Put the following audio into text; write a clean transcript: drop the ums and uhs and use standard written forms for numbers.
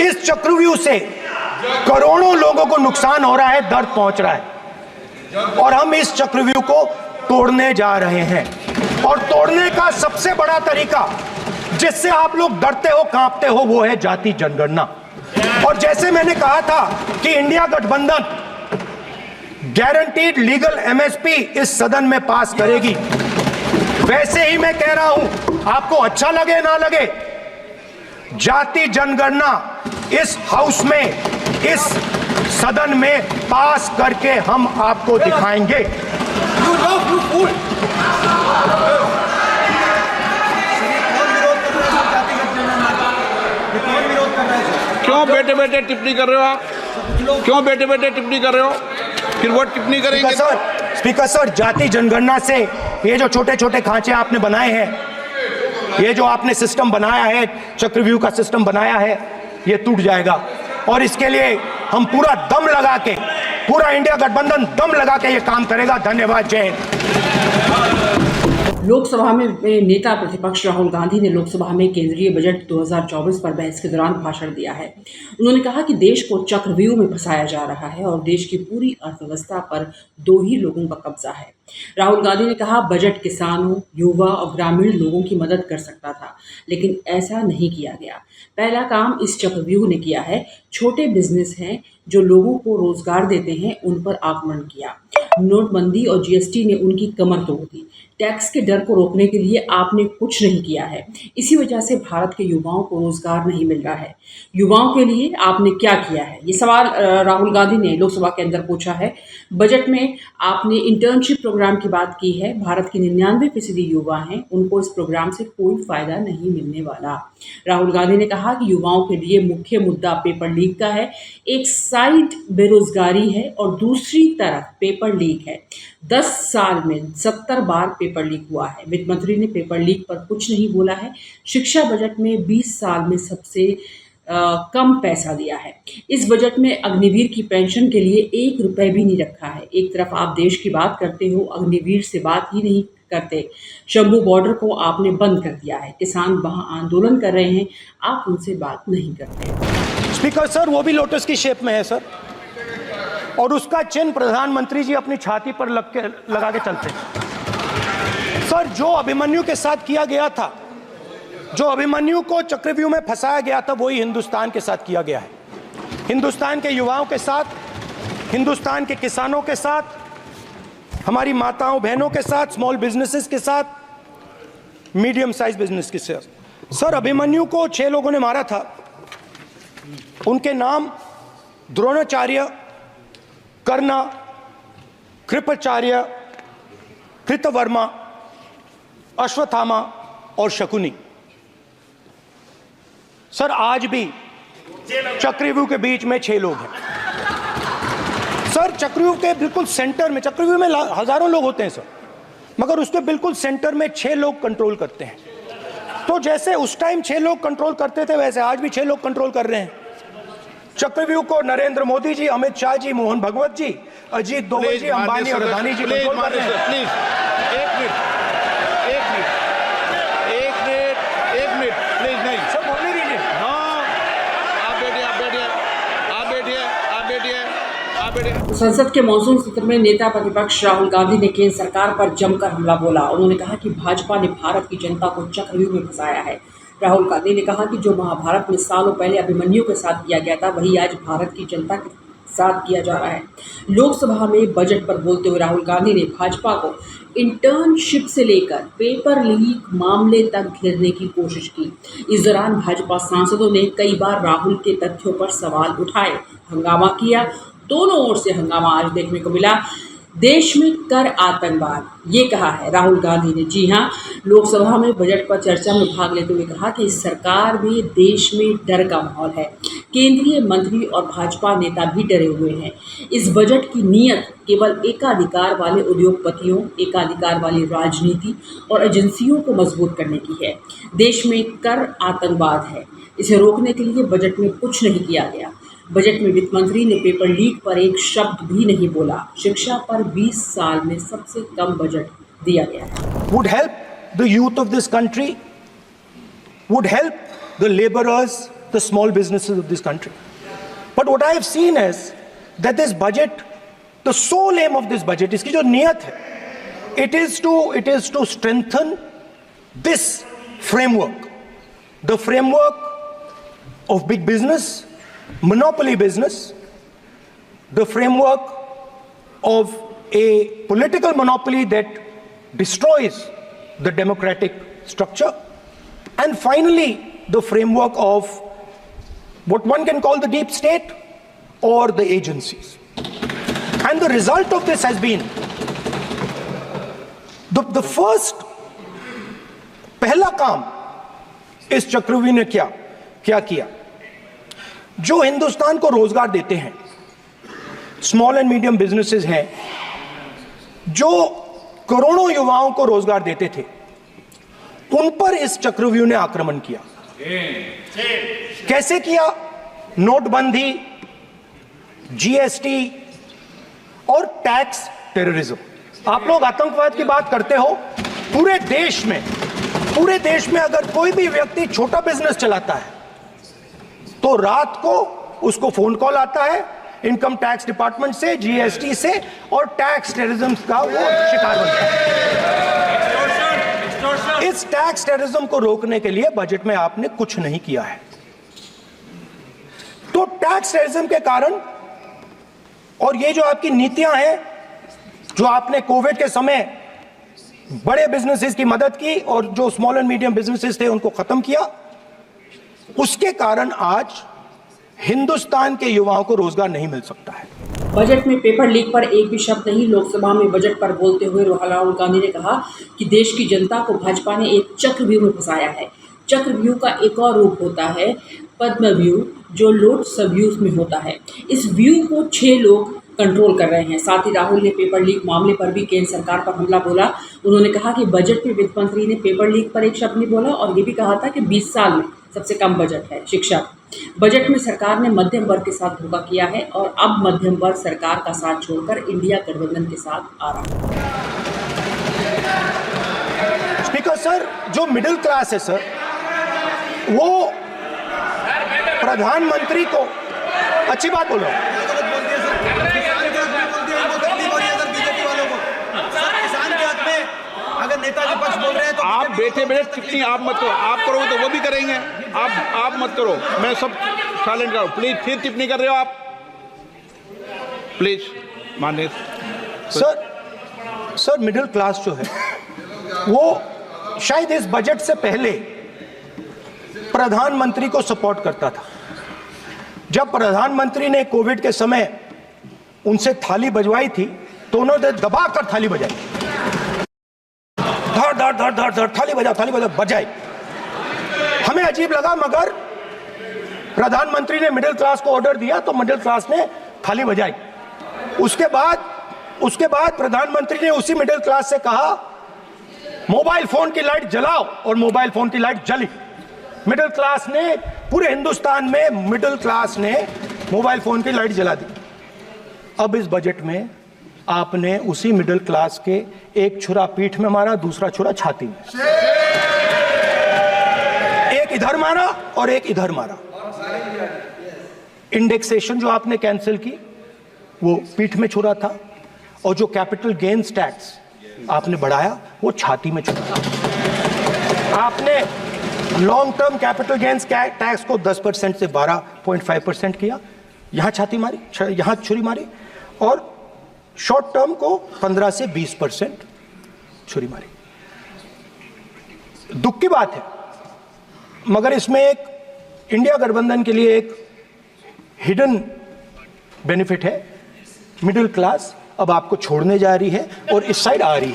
इस चक्रव्यूह से करोड़ों लोगों को नुकसान हो रहा है, दर्द पहुंच रहा है, और हम इस चक्रव्यूह को तोड़ने जा रहे हैं। और तोड़ने का सबसे बड़ा तरीका जिससे आप लोग डरते हो, कांपते हो, वो है जाति जनगणना। और जैसे मैंने कहा था कि इंडिया गठबंधन गारंटीड लीगल एमएसपी इस सदन में पास करेगी, वैसे ही मैं कह रहा हूं, आपको अच्छा लगे ना लगे, जाति जनगणना इस हाउस में, इस सदन में पास करके हम आपको दिखाएंगे। क्यों बैठे बैठे टिप्पणी कर रहे हो आप? क्यों बैठे बैठे टिप्पणी कर रहे हो? फिर वो टिप्पणी करेंगे। स्पीकर सर, जाति जनगणना से ये जो छोटे छोटे खांचे आपने बनाए हैं, ये जो आपने सिस्टम बनाया है, चक्रव्यूह का सिस्टम बनाया है, ये टूट जाएगा। और इसके लिए हम पूरा दम लगा के, पूरा इंडिया गठबंधन दम लगा के ये काम करेगा। धन्यवाद। जय हिंद। लोकसभा में नेता प्रतिपक्ष राहुल गांधी ने लोकसभा में केंद्रीय बजट 2024 पर बहस के दौरान भाषण दिया है। उन्होंने कहा कि देश को चक्रव्यूह में फंसाया जा रहा है और देश की पूरी अर्थव्यवस्था पर दो ही लोगों का कब्जा है। राहुल गांधी ने कहा, बजट किसानों, युवा और ग्रामीण लोगों की मदद कर सकता था, लेकिन ऐसा नहीं किया गया। पहला काम इस चक्रव्यूह ने किया है। छोटे बिजनेस हैं जो लोगों को रोजगार देते हैं, उन पर आक्रमण किया। नोटबंदी और जीएसटी ने उनकी कमर तोड़ दी। टैक्स के डर को रोकने के लिए आपने कुछ नहीं किया है। इसी वजह से भारत के युवाओं को रोजगार नहीं मिल रहा है। युवाओं के लिए आपने क्या किया है? ये सवाल राहुल गांधी ने लोकसभा के अंदर पूछा है। बजट में आपने इंटर्नशिप प्रोग्राम की बात की है। भारत के 99% युवा हैं, उनको इस प्रोग्राम से कोई फायदा नहीं मिलने वाला। राहुल गांधी ने कहा कि युवाओं के लिए मुख्य मुद्दा पेपर लीक का है। एक साइड बेरोजगारी है और दूसरी तरफ पेपर लीक है। 10 साल में 70 बार पेपर लीक हुआ है। वित्त मंत्री ने पेपर लीक पर कुछ नहीं बोला है। शिक्षा बजट में 20 साल में सबसे कम पैसा दिया है। इस बजट में अग्निवीर की पेंशन के लिए 1 रुपए भी नहीं रखा है। एक तरफ आप देश की बात करते हो, अग्निवीर से बात ही नहीं करते। शंभू बॉर्डर को आपने बंद कर दिया है। किसान वहां आंदोलन कर रहे हैं, आप उनसे बात नहीं करते। स्पीकर सर, वो भी लोटस की शेप में है सर, और उसका चिन्ह प्रधानमंत्री जी अपनी छाती पर लगा के चलते हैं। सर, जो अभिमन्यु के साथ किया गया था, जो अभिमन्यु को चक्रव्यूह में फंसाया गया था, वही हिंदुस्तान के साथ किया गया है। हिंदुस्तान के युवाओं के साथ, हिंदुस्तान के किसानों के साथ, हमारी माताओं बहनों के साथ, स्मॉल बिजनेसेस के साथ, मीडियम साइज बिजनेस के साथ। सर, अभिमन्यु को 6 लोगों ने मारा था। उनके नाम द्रोणाचार्य, कर्ण, कृपाचार्य, कृतवर्मा, अश्वत्थामा और शकुनी। सर, आज भी चक्रव्यूह के बीच में 6 लोग हैं। सर, चक्रव्यूह के बिल्कुल सेंटर में, चक्रव्यूह में हजारों लोग होते हैं सर, मगर उसके बिल्कुल सेंटर में 6 लोग कंट्रोल करते हैं। तो जैसे उस टाइम 6 लोग कंट्रोल करते थे, वैसे आज भी 6 लोग कंट्रोल कर रहे हैं। चक्रव्यूह को नरेंद्र मोदी जी, अमित शाह जी, मोहन भगवत जी, अजीत दोवल जी, अंबानी और अदानी जी कंट्रोल कर रहे हैं। प्लीज, एक मिनट, प्लीज नहीं सब बोलने दीजिए। हाँ, आप बैठिए। संसद के मॉनसून सत्र में नेता प्रतिपक्ष राहुल गांधी ने केंद्र सरकार पर जमकर हमला बोला। उन्होंने कहा कि भाजपा ने भारत की जनता को चक्रव्यूह में फंसाया है। राहुल गांधी ने कहा कि जो महाभारत में सालों पहले अभिमन्यु के साथ किया गया था, वही आज भारत की जनता के साथ किया जा रहा है। लोकसभा में बजट पर बोलते हुए राहुल गांधी ने भाजपा को इंटर्नशिप से लेकर पेपर लीक मामले तक घेरने की कोशिश की। इस दौरान भाजपा सांसदों ने कई बार राहुल के तथ्यों पर सवाल उठाए, हंगामा किया। दोनों ओर से हंगामा आज देखने को मिला। देश में कर आतंकवाद, ये कहा है राहुल गांधी ने। जी हां, लोकसभा में बजट पर चर्चा में भाग लेते हुए कहा कि इस सरकार में देश में डर का माहौल है। केंद्रीय मंत्री और भाजपा नेता भी डरे हुए हैं। इस बजट की नीयत केवल एकाधिकार वाले उद्योगपतियों, एकाधिकार वाली राजनीति और एजेंसियों को मजबूत करने की है। देश में कर आतंकवाद है, इसे रोकने के लिए बजट में कुछ नहीं किया गया। बजट में वित्त मंत्री ने पेपर लीक पर एक शब्द भी नहीं बोला। शिक्षा पर 20 साल में सबसे कम बजट दिया गया है। Would help the youth of this country, would help the laborers, the small businesses of this country. But what I have seen is that this budget, the sole aim of this budget, iski jo niyat hai, it is to strengthen this framework, the framework of big business, monopoly business, the framework of a political monopoly that destroys the democratic structure, and finally the framework of what one can call the deep state or the agencies. And the result of this has been the first पहला काम इस चक्रव्यूह ने क्या किया, जो हिंदुस्तान को रोजगार देते हैं, स्मॉल एंड मीडियम बिजनेसेस हैं, जो करोड़ों युवाओं को रोजगार देते थे, उन पर इस चक्रव्यूह ने आक्रमण किया। कैसे किया? नोटबंदी, जीएसटी और टैक्स टेररिज्म। आप लोग आतंकवाद की बात करते हो, पूरे देश में अगर कोई भी व्यक्ति छोटा बिजनेस चलाता है तो रात को उसको फोन कॉल आता है इनकम टैक्स डिपार्टमेंट से, जीएसटी से, और टैक्स टेररिज्म का वो शिकार बनता है। इस टैक्स टेररिज्म को रोकने के लिए बजट में आपने कुछ नहीं किया है। तो टैक्स टेररिज्म के कारण और ये जो आपकी नीतियां हैं, जो आपने कोविड के समय बड़े बिजनेसेस की मदद की और जो स्मॉल एंड मीडियम बिजनेसेस थे उनको खत्म किया, उसके कारण आज हिंदुस्तान के युवाओं को रोजगार नहीं मिल सकता है। बजट में पेपर लीक पर एक भी शब्द नहीं। लोकसभा में बजट पर बोलते हुए राहुल गांधी ने कहा कि देश की जनता को भाजपा ने एक चक्रव्यूह में फंसाया है। चक्रव्यूह का एक और रूप होता है पद्मव्यूह, जो लोटस व्यूह में होता है। इस व्यू को 6 लोग कंट्रोल कर रहे हैं। साथ ही राहुल ने पेपर लीक मामले पर भी केंद्र सरकार पर हमला बोला। उन्होंने कहा कि बजट में वित्त मंत्री ने पेपर लीक पर एक शब्द नहीं बोला और ये भी कहा था कि 20 साल में सबसे कम बजट है शिक्षा। बजट में सरकार ने मध्यम वर्ग के साथ धोखा किया है और अब मध्यम वर्ग सरकार का साथ छोड़कर इंडिया गठबंधन के साथ आ रहा है। स्पीकर सर, जो मिडिल क्लास है सर, वो प्रधानमंत्री को अच्छी बात बोलो। अगर नेताजी पक्ष बोल रहे हैं तो आप बैठे टिप्पणी आप मत करो, आप करोगे तो वो भी करेंगे। आप मत करो, मैं सब साइलेंट करो प्लीज। फिर टिप्पणी कर रहे हो आप, प्लीज माननीय सर मिडिल क्लास जो है वो शायद इस बजट से पहले प्रधानमंत्री को सपोर्ट करता था। जब प्रधानमंत्री ने कोविड के समय उनसे थाली बजवाई थी तो उन्होंने दबाकर थाली बजाई, धड़ थाली बजा बजाई। हमें अजीब लगा, मगर प्रधानमंत्री ने मिडिल क्लास को ऑर्डर दिया तो मिडिल क्लास ने थाली बजाई। उसके बाद प्रधानमंत्री ने उसी मिडिल क्लास से कहा मोबाइल फोन की लाइट जलाओ, और मोबाइल फोन की लाइट जली। मिडिल क्लास ने, पूरे हिंदुस्तान में मिडिल क्लास ने मोबाइल फोन की लाइट जला दी। अब इस बजट में आपने उसी मिडिल क्लास के एक छुरा पीठ में मारा, दूसरा छुरा छाती में, एक इधर मारा और एक इधर मारा। इंडेक्सेशन जो आपने कैंसिल की वो पीठ में छुरा था, और जो कैपिटल गेन्स टैक्स आपने बढ़ाया वो छाती में छुरा था। आपने long term capital gains tax को 10% से 12.5% किया, यहां छाती मारी, यहां छुरी मारी, और शॉर्ट टर्म को 15 से 20% छुरी मारी। दुख की बात है, मगर इसमें एक इंडिया गठबंधन के लिए एक हिडन बेनिफिट है। मिडिल क्लास अब आपको छोड़ने जा रही है और इस साइड आ रही है।